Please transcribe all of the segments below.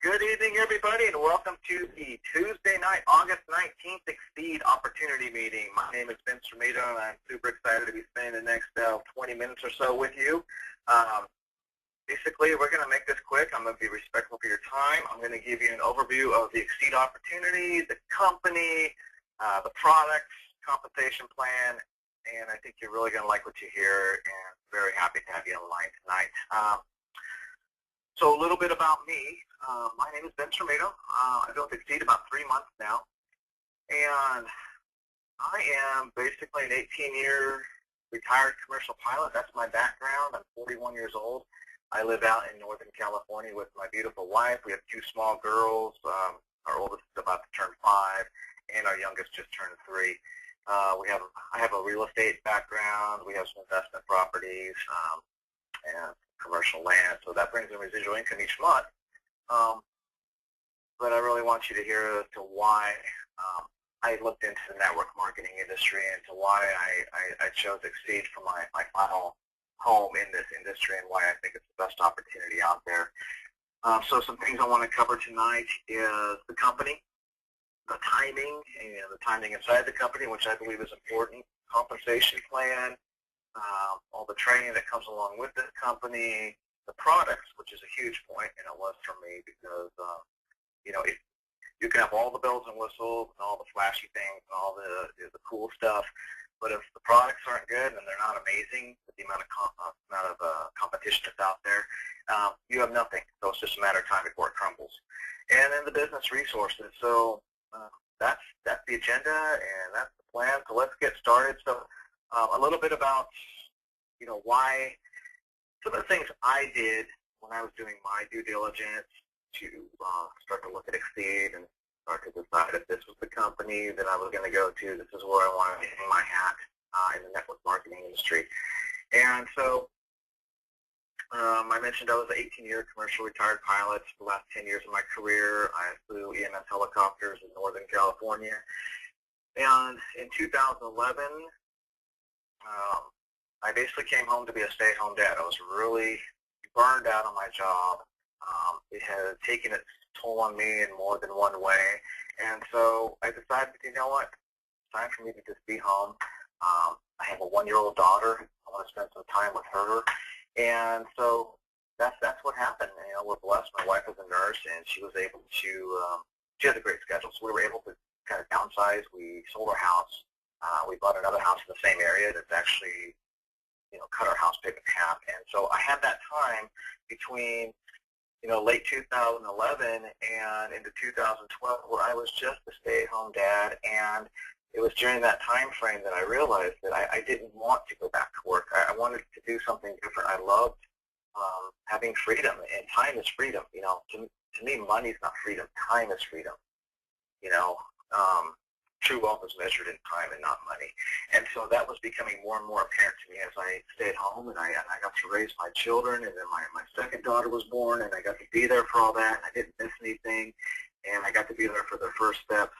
Good evening, everybody, and welcome to the Tuesday night, August 19th Xseed Opportunity Meeting. My name is Vince Romito, and I'm super excited to be spending the next 20 minutes or so with you. Basically, we're going to make this quick. I'm going to be respectful for your time. I'm going to give you an overview of the Xseed opportunity, the company, the products, compensation plan, and I think you're really going to like what you hear, and very happy to have you on the line tonight. So a little bit about me. My name is Vince Romito. I've been with Xseed about 3 months now, and I am basically an 18-year retired commercial pilot. That's my background. I'm 41 years old. I live out in Northern California with my beautiful wife. We have 2 small girls. Our oldest is about to turn 5, and our youngest just turned 3. I have a real estate background. We have some investment properties and commercial land, so that brings in residual income each month. But I really want you to hear as to why I looked into the network marketing industry and to why I chose Xseed for my final home in this industry and why I think it's the best opportunity out there. So some things I want to cover tonight is the company, the timing inside the company, which I believe is important, compensation plan, all the training that comes along with this company, the products, which is a huge point, and it was for me because, if you can have all the bells and whistles and all the flashy things and all the cool stuff, but if the products aren't good and they're not amazing, with the amount of competition that's out there, you have nothing. So it's just a matter of time before it crumbles. And then the business resources. So that's the agenda and that's the plan. So let's get started. So a little bit about, why some of the things I did when I was doing my due diligence to start to look at Xseed and start to decide if this was the company that I was going to go to. This is where I wanted to hang my hat in the network marketing industry. And so I mentioned I was an 18-year commercial retired pilot. For the last 10 years of my career, I flew EMS helicopters in Northern California. And in 2011, I basically came home to be a stay-at-home dad. I was really burned out on my job. It had taken its toll on me in more than one way. And so I decided, you know what, it's time for me to just be home. I have a 1-year-old daughter. I want to spend some time with her. And so that's what happened. We're blessed. My wife is a nurse, and she was able to, she has a great schedule. So we were able to kind of downsize. We sold our house. We bought another house in the same area that's actually, cut our house payment in half. And so I had that time between, late 2011 and into 2012 where I was just a stay-at-home dad. And it was during that time frame that I realized that I didn't want to go back to work. I wanted to do something different. I loved having freedom, and time is freedom. To me, money's not freedom. Time is freedom. True wealth is measured in time and not money. And so that was becoming more and more apparent to me as I stayed home, and I got to raise my children, and then my second daughter was born, and I got to be there for all that, and I didn't miss anything, and I got to be there for their first steps.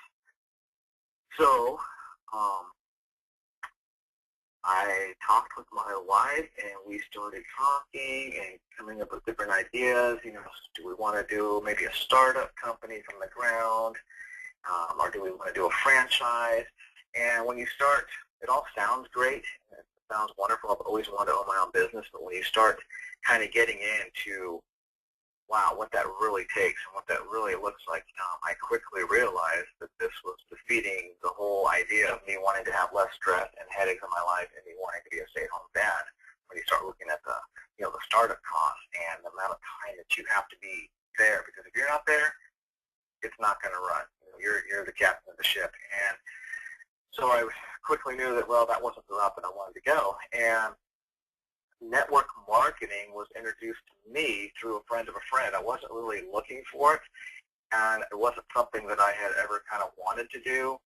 So I talked with my wife, and we started talking and coming up with different ideas. Do we want to do maybe a startup company from the ground? Or do we want to do a franchise? And when you start, it all sounds great. It sounds wonderful. I've always wanted to own my own business. But when you start kind of getting into, wow, what that really takes and what that really looks like, I quickly realized that this was defeating the whole idea of me wanting to have less stress and headaches in my life and me wanting to be a stay-at-home dad. When you start looking at the startup costs and the amount of time that you have to be there, because if you're not there, it's not going to run. You're the captain of the ship. And so I quickly knew that, well, that wasn't the route that I wanted to go. And network marketing was introduced to me through a friend of a friend. I wasn't really looking for it, and it wasn't something that I had ever kind of wanted to do.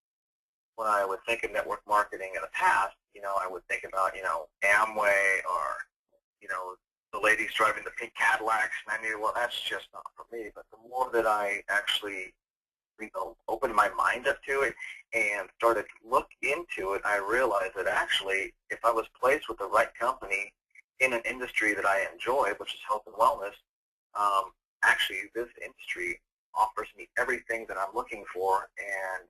When I would think of network marketing in the past, I would think about, Amway or, the ladies driving the pink Cadillacs, and I knew, well, that's just not for me. But the more that I actually opened my mind up to it and started to look into it, I realized that actually if I was placed with the right company in an industry that I enjoy, which is health and wellness, actually this industry offers me everything that I'm looking for, and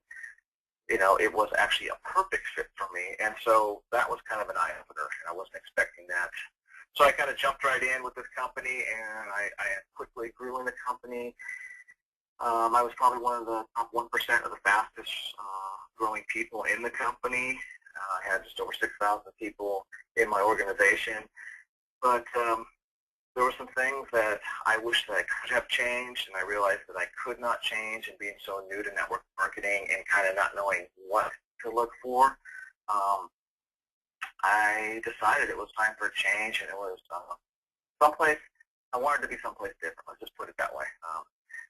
you know, it was actually a perfect fit for me. And so that was kind of an eye-opener, and I wasn't expecting that. So I kind of jumped right in with this company, and I quickly grew in the company. I was probably one of the top 1% of the fastest growing people in the company. I had just over 6,000 people in my organization. But there were some things that I wish that I could have changed, and I realized that I could not change, and being so new to network marketing and kind of not knowing what to look for, I decided it was time for a change, and it was someplace, I wanted to be someplace different. Let's just put it that way.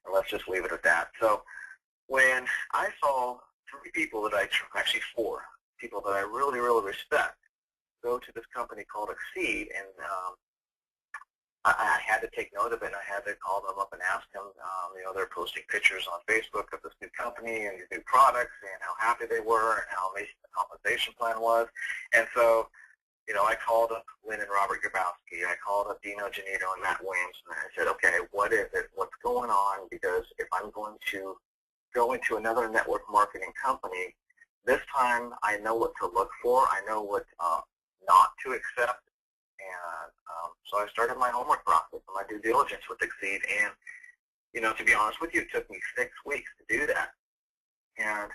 And let's just leave it at that. So when I saw 3 people that actually 4 people that I really, really respect go to this company called Xseed, and I had to take note of it, and I had to call them up and ask them, you know, they're posting pictures on Facebook of this new company and these new products and how happy they were and how amazing the compensation plan was. And so, you know, I called up Lynn and Robert Grabowski. I called up Dino Janito and Matt Williams, and I said, okay, what is it? What's going on? Because if I'm going to go into another network marketing company, this time I know what to look for. I know what not to accept. And so I started my homework process and my due diligence with Xseed. And, you know, to be honest with you, it took me 6 weeks to do that. And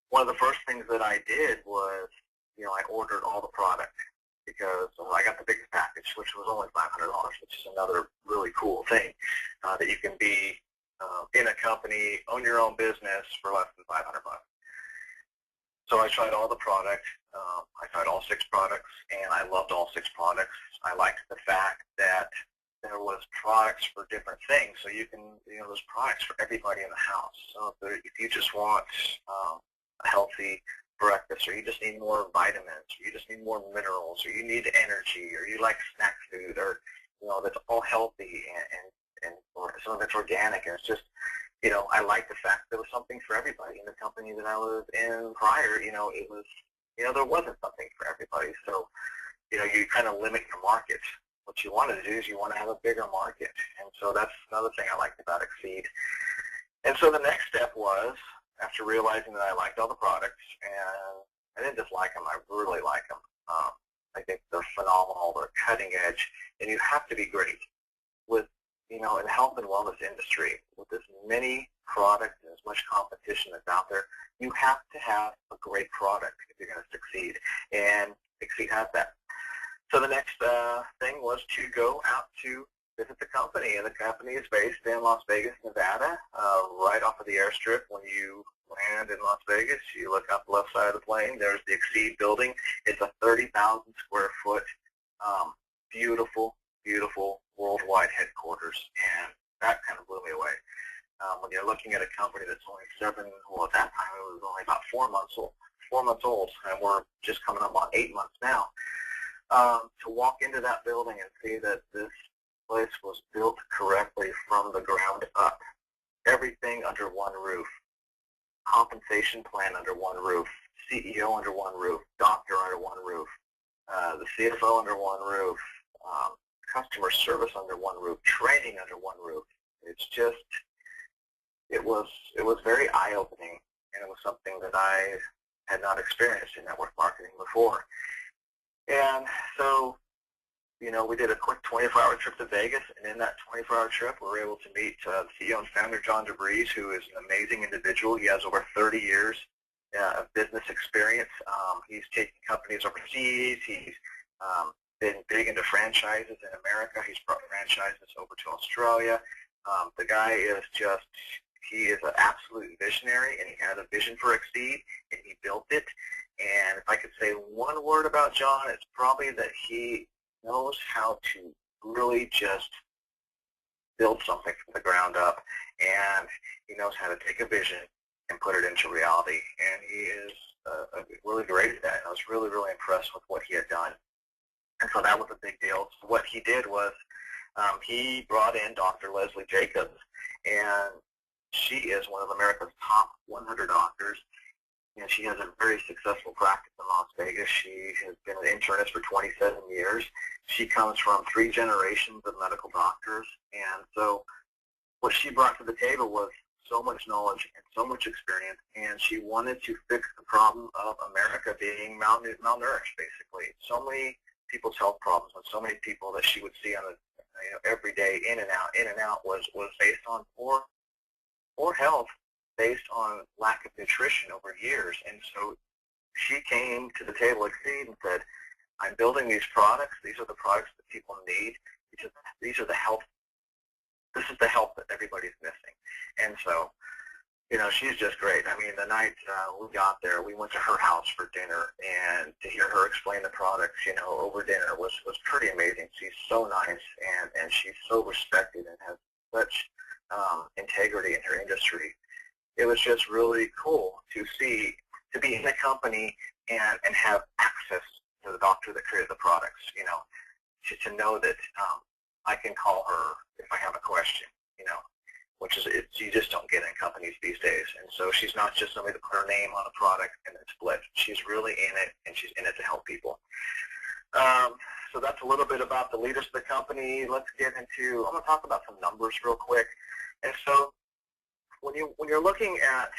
one of the first things that I did was, you know, I ordered all the product, because I got the biggest package, which was only $500, which is another really cool thing, that you can be in a company, own your own business for less than $500. So I tried all the product. I tried all 6 products, and I loved all 6 products. I liked the fact that there was products for different things. So you can, you know, there's products for everybody in the house. So if you just want a healthy breakfast, or you just need more vitamins, or you just need more minerals, or you need energy, or you like snack food, or, you know, that's all healthy, and or some of it's organic, and it's just, you know, I like the fact there was something for everybody. In the company that I was in prior, you know, it was, you know, there wasn't something for everybody. So, you know, you kind of limit your market. What you want to do is you want to have a bigger market. And so that's another thing I liked about Xseed. And so the next step was, after realizing that I liked all the products, and I didn't just like them, I really like them. I think they're phenomenal, they're cutting edge, and you have to be great. With, you know, in the health and wellness industry, with as many products and as much competition that's out there, you have to have a great product if you're going to succeed, and Xseed has that. So the next thing was to go out to visit the company, and the company is based in Las Vegas, Nevada, right off of the airstrip. When you land in Las Vegas, you look up the left side of the plane, there's the Xseed building. It's a 30,000 square foot, beautiful, beautiful worldwide headquarters, and that kind of blew me away. When you're looking at a company that's only at that time it was only about 4 months old, and we're just coming up on 8 months now, to walk into that building and see that this place was built correctly from the ground up. Everything under one roof. Compensation plan under one roof. CEO under one roof. Doctor under one roof. The CFO under one roof. Customer service under one roof. Training under one roof. It's just, it was very eye-opening, and it was something that I had not experienced in network marketing before. And so, you know, we did a quick 24-hour trip to Vegas, and in that 24-hour trip, we were able to meet the CEO and founder, John DeVries, who is an amazing individual. He has over 30 years of business experience. He's taken companies overseas. He's been big into franchises in America. He's brought franchises over to Australia. The guy is just, he is an absolute visionary, and he had a vision for Xseed, and he built it. And if I could say one word about John, it's probably that he knows how to really just build something from the ground up, and he knows how to take a vision and put it into reality. And he is really great at that. And I was really, really impressed with what he had done. And so that was a big deal. So what he did was he brought in Dr. Leslie Jacobs, and she is one of America's top 100 doctors. And she has a very successful practice in Las Vegas. She has been an internist for 27 years. She comes from 3 generations of medical doctors. And so what she brought to the table was so much knowledge and so much experience, and she wanted to fix the problem of America being malnourished, basically. So many people's health problems and so many people that she would see on a every day in and out was based on poor health, based on lack of nutrition over years. And so she came to the table at Xseed and said, I'm building these products. These are the products that people need. These are the health. This is the health that everybody's missing. And so, she's just great. I mean, the night we got there, we went to her house for dinner, and to hear her explain the products, over dinner was pretty amazing. She's so nice, and she's so respected and has such integrity in her industry. It was just really cool to be in a company and have access to the doctor that created the products, to know that I can call her if I have a question, which is you just don't get in companies these days. And so she's not just somebody to put her name on a product and then split. She's really in it, and she's in it to help people. So that's a little bit about the leaders of the company. Let's get into, I'm going to talk about some numbers real quick. And so when you're looking at,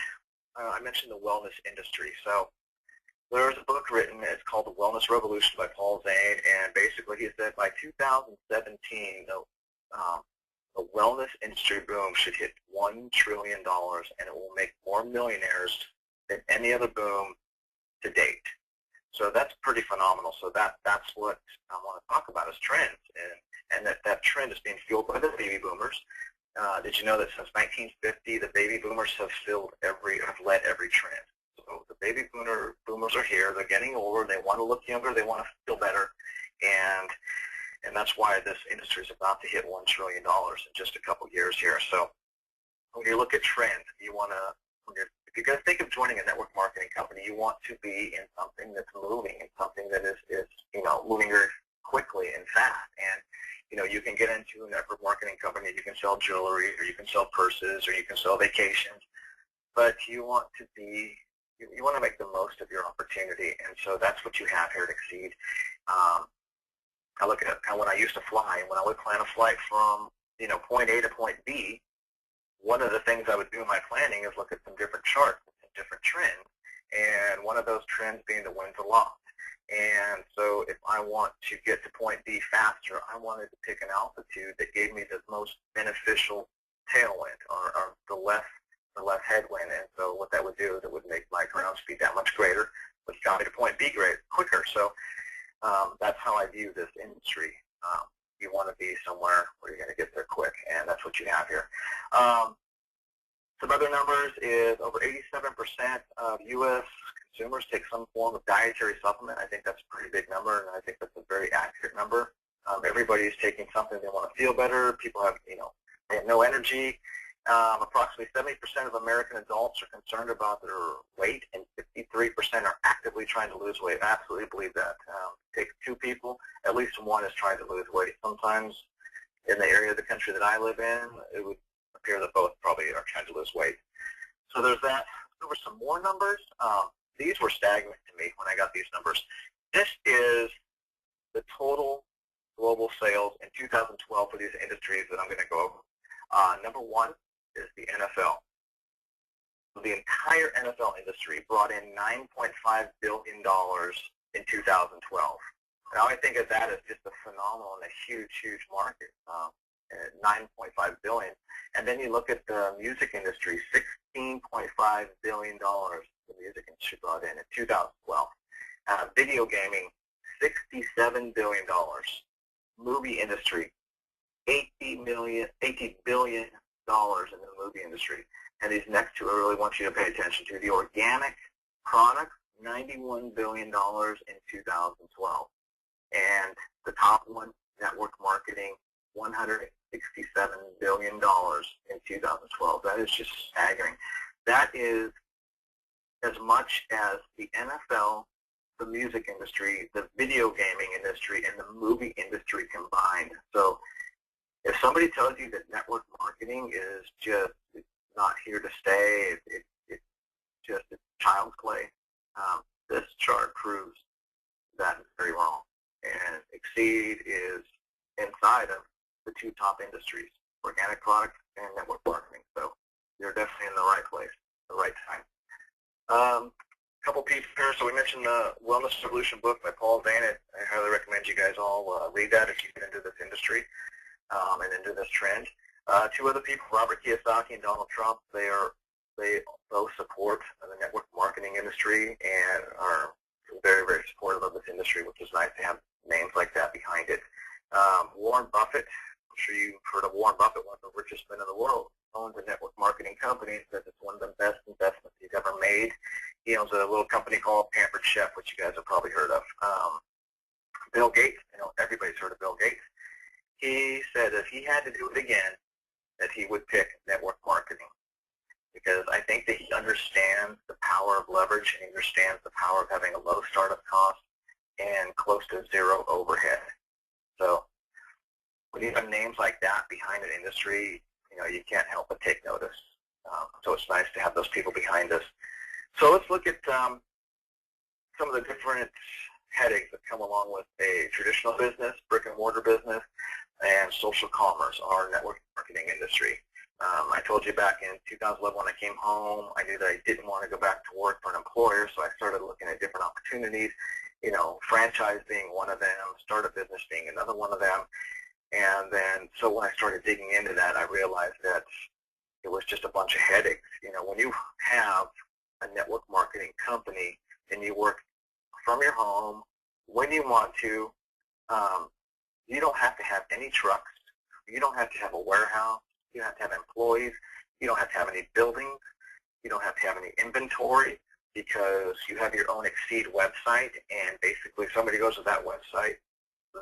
I mentioned the wellness industry. So there's a book written, it's called The Wellness Revolution by Paul Zane, and basically he said by 2017, the wellness industry boom should hit $1 trillion, and it will make more millionaires than any other boom to date. So that's pretty phenomenal. So that's what I want to talk about is trends, and that trend is being fueled by the baby boomers. Did you know that since 1950, the baby boomers have led every trend? So the baby boomers are here. They're getting older. They want to look younger. They want to feel better, and that's why this industry is about to hit $1 trillion in just a couple years here. So when you look at trends, if you're going to think of joining a network marketing company, you want to be in something that's moving, and something that is moving very quickly and fast. And you can get into a network marketing company. You can sell jewelry, or you can sell purses, or you can sell vacations, but you want to make the most of your opportunity, and so that's what you have here at Xseed. I look at when I used to fly, and when I would plan a flight from point A to point B, one of the things I would do in my planning is look at some different charts and different trends, and one of those trends being the winds of law. And so if I want to get to point B faster, I wanted to pick an altitude that gave me the most beneficial tailwind, or the less headwind. And so what that would do is it would make my ground speed that much greater, which got me to point B quicker. So that's how I view this industry. You want to be somewhere where you're going to get there quick, and that's what you have here. Some other numbers is over 87% of U.S. consumers take some form of dietary supplement. I think that's a pretty big number, and I think that's a very accurate number. Everybody's taking something. They want to feel better. People have, they have no energy. Approximately 70% of American adults are concerned about their weight, and 53% are actively trying to lose weight. I absolutely believe that. Take two people, at least one is trying to lose weight. Sometimes in the area of the country that I live in, it would appear that both probably are trying to lose weight. So there's that. There were some more numbers. These were staggering to me when I got these numbers. This is the total global sales in 2012 for these industries that I'm going to go over. Number one is the NFL. So the entire NFL industry brought in $9.5 billion in 2012. Now I think of that as just a phenomenal and a huge, huge market, $9.5 billion. And then you look at the music industry, $16.5 billion the music industry brought in 2012. Video gaming, $67 billion. Movie industry, $80 billion in the movie industry. And these next two I really want you to pay attention to. The organic products, $91 billion in 2012. And the top one, network marketing, $167 billion in 2012. That is just staggering. That is as much as the NFL, the music industry, the video gaming industry, and the movie industry combined. So if somebody tells you that network marketing is just not here to stay, it's just child's play, this chart proves that is very wrong. And Xseed is inside of the two top industries, organic products and network marketing. So you're definitely Couple pieces here. So we mentioned the Wellness Revolution book by Paul Zane. I highly recommend you guys all read that if you get into this industry and into this trend. Two other people, Robert Kiyosaki and Donald Trump, they both support the network marketing industry and are very, very supportive of this industry, which is nice to have names like that behind it. Warren Buffett, I'm sure you've heard of Warren Buffett, one of the richest men in the world, owns a network marketing company, says it's one of the best investments he's ever made. He owns a little company called Pampered Chef, which you guys have probably heard of. Bill Gates, everybody's heard of Bill Gates. He said if he had to do it again, that he would pick network marketing, because I think that he understands the power of leverage and he understands the power of having a low startup cost and close to zero overhead. So when you have names like that behind an industry, you can't help but take notice. So it's nice to have those people behind us. So let's look at some of the different headaches that come along with a traditional business, brick and mortar business, and social commerce, our network marketing industry. I told you back in 2011 when I came home, I knew that I didn't want to go back to work for an employer, so I started looking at different opportunities, franchise being one of them, startup business being another one of them. And then, so when I started digging into that, I realized that it was just a bunch of headaches. When you have a network marketing company and you work from your home when you want to, you don't have to have any trucks. You don't have to have a warehouse. You don't have to have employees. You don't have to have any buildings. You don't have to have any inventory, because you have your own Xseed website, and basically somebody goes to that website,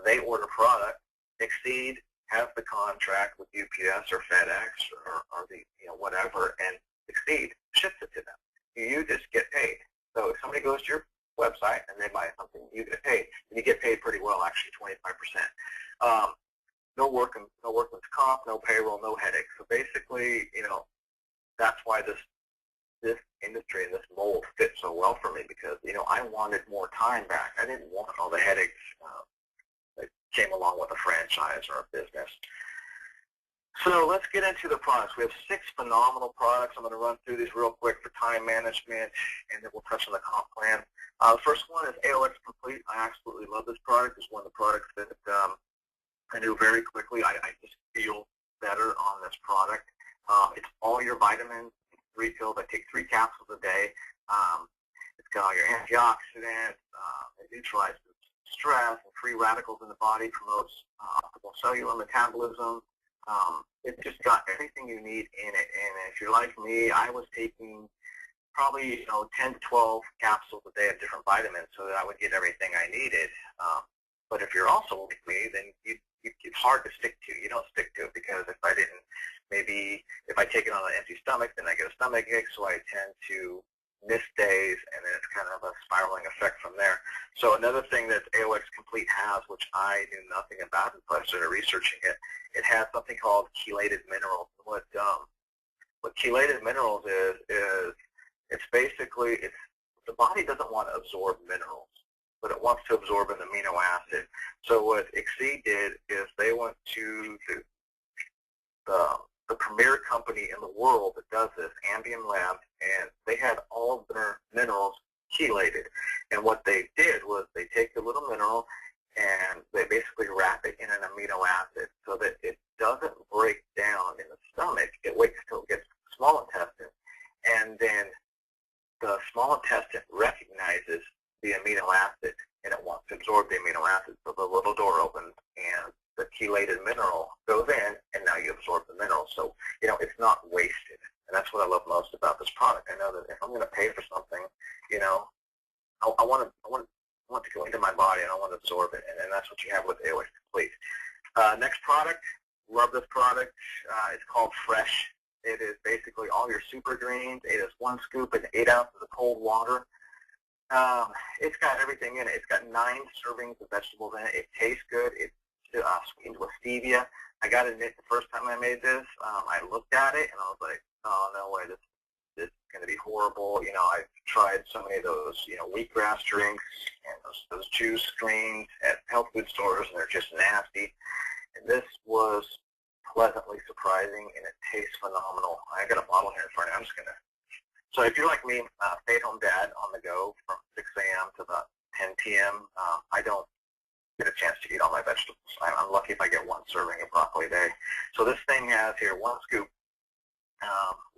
they order product, Xseed has the contract with UPS or FedEx or the whatever, and Xseed ships it to them. You just get paid. So if somebody goes to your website and they buy something, you get paid, and you get paid pretty well, actually, 25%. No workman's comp, no payroll, no headaches. So basically, that's why this industry and this mold fit so well for me, because I wanted more time back. I didn't want all the headaches that came along with a franchise or a business. So let's get into the products. We have 6 phenomenal products. I'm going to run through these real quick for time management, and then we'll touch on the comp plan. The first one is AOX Complete. I absolutely love this product. It's one of the products that I knew very quickly. I just feel better on this product. It's all your vitamins, 3 pills. I take 3 capsules a day. It's got all your antioxidants. It neutralizes stress and free radicals in the body, promotes optimal cellular metabolism. It's just got everything you need in it. And if you're like me, I was taking probably 10 to 12 capsules a day of different vitamins so that I would get everything I needed. But if you're also like me, then it's hard to stick to. You don't stick to it, because if I take it on an empty stomach, then I get a stomach ache, so I tend to miss days, and then it's kind of a spiraling effect from there. So another thing that AOX Complete has, which I knew nothing about until I started researching it, it has something called chelated minerals. What chelated minerals is it's basically, the body doesn't want to absorb minerals, but it wants to absorb an amino acid. So what Xseed did is they went to the premier company in the world that does this, Ambien Labs, and they had all of their minerals chelated. And what they did was they take the little mineral and they basically wrap it in an amino acid so that it doesn't break down in the stomach. It waits till it gets to the small intestine, and then the small intestine recognizes the amino acid, and it wants to absorb the amino acid. So the little door opens, and the chelated mineral goes in, and now you absorb the mineral. So, it's not wasted. And that's what I love most about this product. I know that if I'm going to pay for something, I want to go into my body, and I want to absorb it. And that's what you have with AOX Complete. Next product, love this product. It's called Fresh. It is basically all your super greens. It is 1 scoop in 8 ounces of cold water. It's got everything in it. It's got 9 servings of vegetables in it. It tastes good. It's sweetened with stevia. I got to admit, the first time I made this, I looked at it and I was like, oh, no way, this is going to be horrible. I've tried so many of those, wheatgrass drinks and those juice greens at health food stores, and they're just nasty. And this was pleasantly surprising, and it tastes phenomenal. I got a bottle here in front of me. I'm just going to So if you're like me, stay-at-home dad on the go from 6 a.m. to about 10 p.m., I don't get a chance to eat all my vegetables. I'm lucky if I get one serving of broccoli a day. So this thing has here one scoop,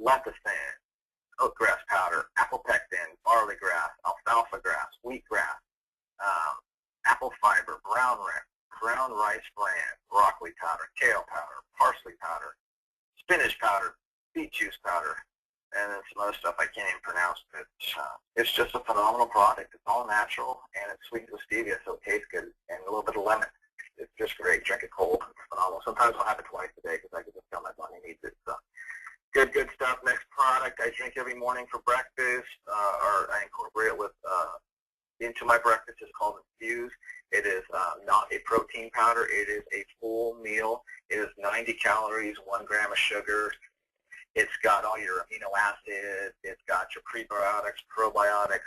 lecithin, oatgrass powder, apple pectin, barley grass, alfalfa grass, wheatgrass, apple fiber, brown rice bran, broccoli powder, kale powder, parsley powder, spinach powder, beet juice powder, and then some other stuff I can't even pronounce. It's just a phenomenal product. It's all natural, and it's sweetened with stevia, so it tastes good, and a little bit of lemon. It's just great. Drink it cold. It's phenomenal. Sometimes I'll have it twice a day because I can just tell my body needs it. So good stuff. Next product I drink every morning for breakfast, or I incorporate it with into my breakfast. Is called Infuse. It is not a protein powder. It is a full meal. It is 90 calories, 1 gram of sugar. It's got all your amino acids. It's got your prebiotics, probiotics.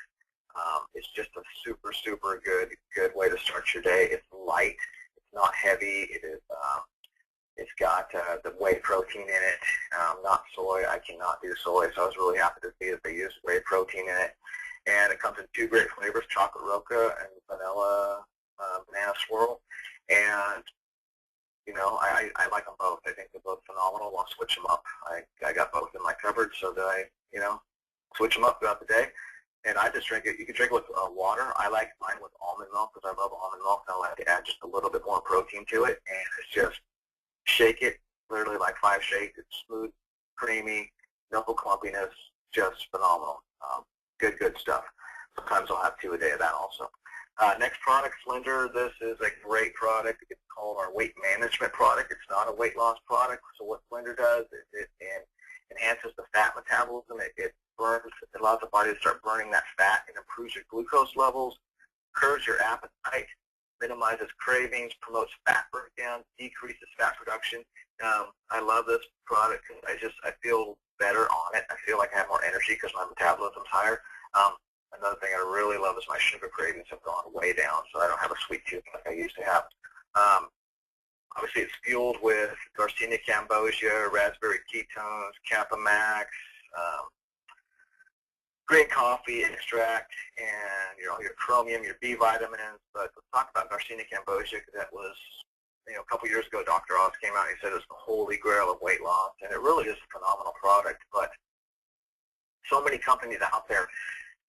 It's just a super good way to start your day. It's light. It's not heavy. It is. It's got the whey protein in it, not soy. I cannot do soy, so I was really happy to see that they use whey protein in it. And it comes in 2 great flavors, chocolate roca and vanilla banana swirl. And, you know, I like them both. I think they're both phenomenal. I'll switch them up. I got both in my cupboard so that I, you know, switch them up throughout the day. And I just drink it. You can drink it with water. I like mine with almond milk because I love almond milk. I like to add just a little bit more protein to it. And it's just shake it, literally like 5 shakes. It's smooth, creamy, no clumpiness, just phenomenal. Good stuff. Sometimes I'll have 2 a day of that also. Next product, Slender. This is a great product. It's called our weight management product. It's not a weight loss product. So what Slender does is it enhances the fat metabolism. It burns, it allows the body to start burning that fat and improves your glucose levels, curbs your appetite, minimizes cravings, promotes fat breakdown, decreases fat production. I love this product because I feel better on it. I feel like I have more energy because my metabolism's higher. Another thing I really love is my sugar cravings have gone way down, so I don't have a sweet tooth like I used to have. Obviously, it's fueled with Garcinia cambogia, raspberry ketones, Kappa Max, green coffee extract, and your chromium, your B vitamins. But let's talk about Garcinia cambogia because that was, a couple years ago, Dr. Oz came out and he said it was the holy grail of weight loss, and it really is a phenomenal product. But so many companies out there,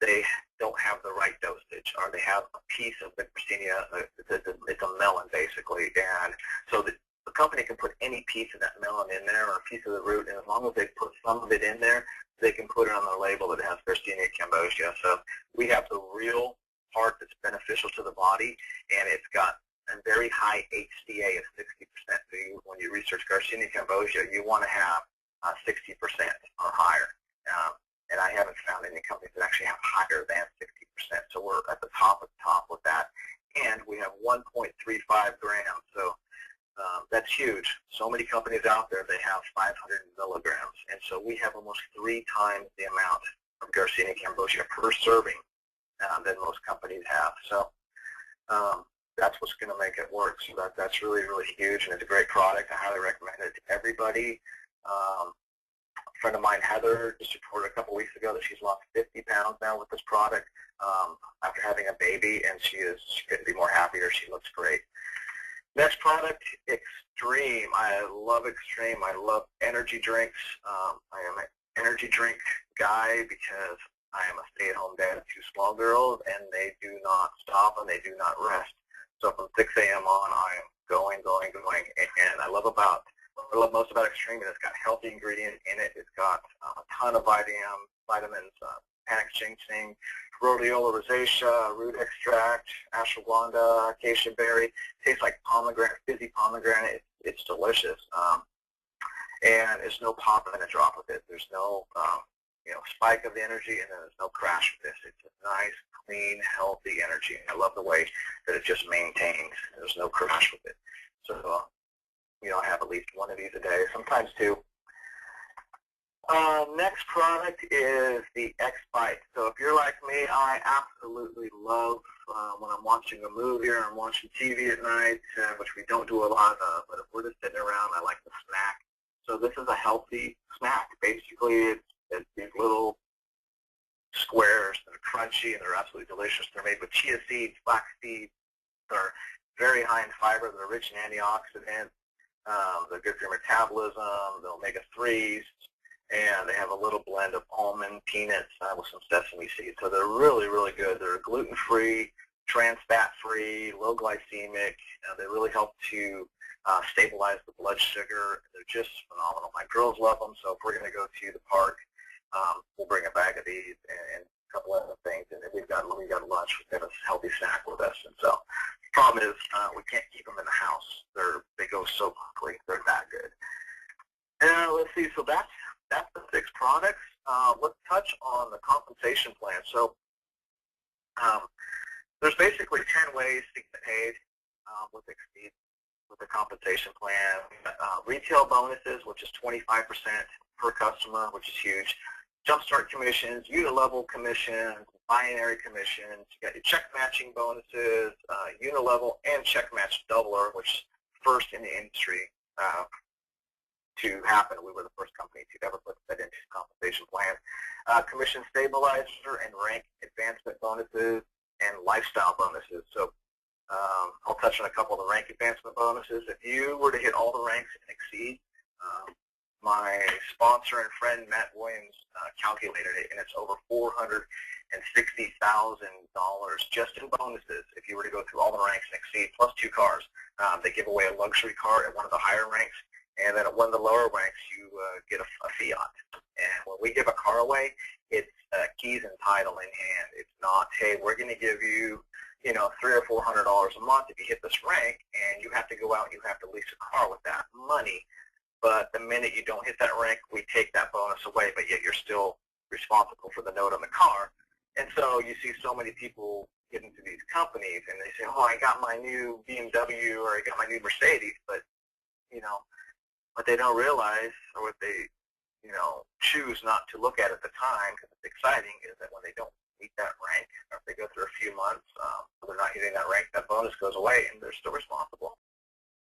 they don't have the right dosage, or they have a piece of the Garcinia. It's a melon, basically, and so the company can put any piece of that melon in there or a piece of the root, and as long as they put some of it in there, they can put it on the label that it has Garcinia cambogia. So we have the real part that's beneficial to the body, and it's got a very high HCA of 60%. So when you research Garcinia cambogia, you want to have 60% or higher. And I haven't found any companies that actually have higher than 60%. So we're at the top of the top with that. And we have 1.35 grams. So that's huge. So many companies out there, they have 500 milligrams. And so we have almost 3 times the amount of Garcinia cambogia per serving than most companies have. So that's what's going to make it work. So that's really huge, and it's a great product. I highly recommend it to everybody. A friend of mine, Heather, just reported a couple weeks ago that she's lost 50 pounds now with this product after having a baby, and she couldn't be more happier. She looks great. Next product, Extreme. I love Extreme. I love energy drinks. I am an energy drink guy because I am a stay-at-home dad of 2 small girls, and they do not stop and they do not rest. So from 6 a.m. on, I am going. And I love most about Extreme is it's got healthy ingredients in it. It's got a ton of vitamins, panic ginseng, rhodiola rosacea, root extract, ashwagandha, acacia berry. Tastes like pomegranate, fizzy pomegranate. It's delicious. And there's no pop in a drop of it. There's no spike of the energy, and then there's no crash with this. It's a nice, clean, healthy energy. I love the way that it just maintains. There's no crash with it. So, I have at least 1 of these a day, sometimes 2. Next product is the XBike. So if you're like me, I absolutely love when I'm watching a movie or I'm watching TV at night, which we don't do a lot of, but if we're just sitting around, I like to snack. So this is a healthy snack. Basically, it's these little crunchy and they're absolutely delicious. They're made with chia seeds, flax seeds. They're very high in fiber. They're rich in antioxidants. They're good for your metabolism. They're omega-3s. And they have a little blend of almond, peanuts, with some sesame seeds. So they're really, really good. They're gluten-free, trans fat-free, low glycemic. They really help to stabilize the blood sugar. They're just phenomenal. My girls love them, so if we're going to go to the park, we'll bring a bag of these and a couple other things. And we've got lunch. We've got a healthy snack with us. And so the problem is we can't keep them in the house. They go so quickly. They're that good. Let's see. So that's the 6 products. Let's touch on the compensation plan. So there's basically 10 ways to get paid with Xseed, with the compensation plan. Retail bonuses, which is 25% per customer, which is huge. Jumpstart commissions, unit-level commissions, binary commissions. You got your check matching bonuses, unit-level and check match doubler, which is first in the industry to happen. We were the first company to ever put that into compensation plan. Commission stabilizer and rank advancement bonuses and lifestyle bonuses. So I'll touch on a couple of the rank advancement bonuses. If you were to hit all the ranks and Xseed, my sponsor and friend Matt Williams calculated it, and it's over $460,000 just in bonuses if you were to go through all the ranks and Xseed, plus 2 cars. They give away a luxury car at one of the higher ranks, and then at one of the lower ranks you get a Fiat. And when we give a car away, it's keys and title in hand. It's not, hey, we're going to give you, $300 or $400 a month if you hit this rank, and you have to go out and you have to lease a car with that money. But the minute you don't hit that rank, we take that bonus away, but yet you're still responsible for the note on the car. And so you see so many people get into these companies, and they say, oh, I got my new BMW or I got my new Mercedes, but, what they don't realize, or what they, choose not to look at the time, because it's exciting, is that when they don't meet that rank, or if they go through a few months, they're not hitting that rank, that bonus goes away, and they're still responsible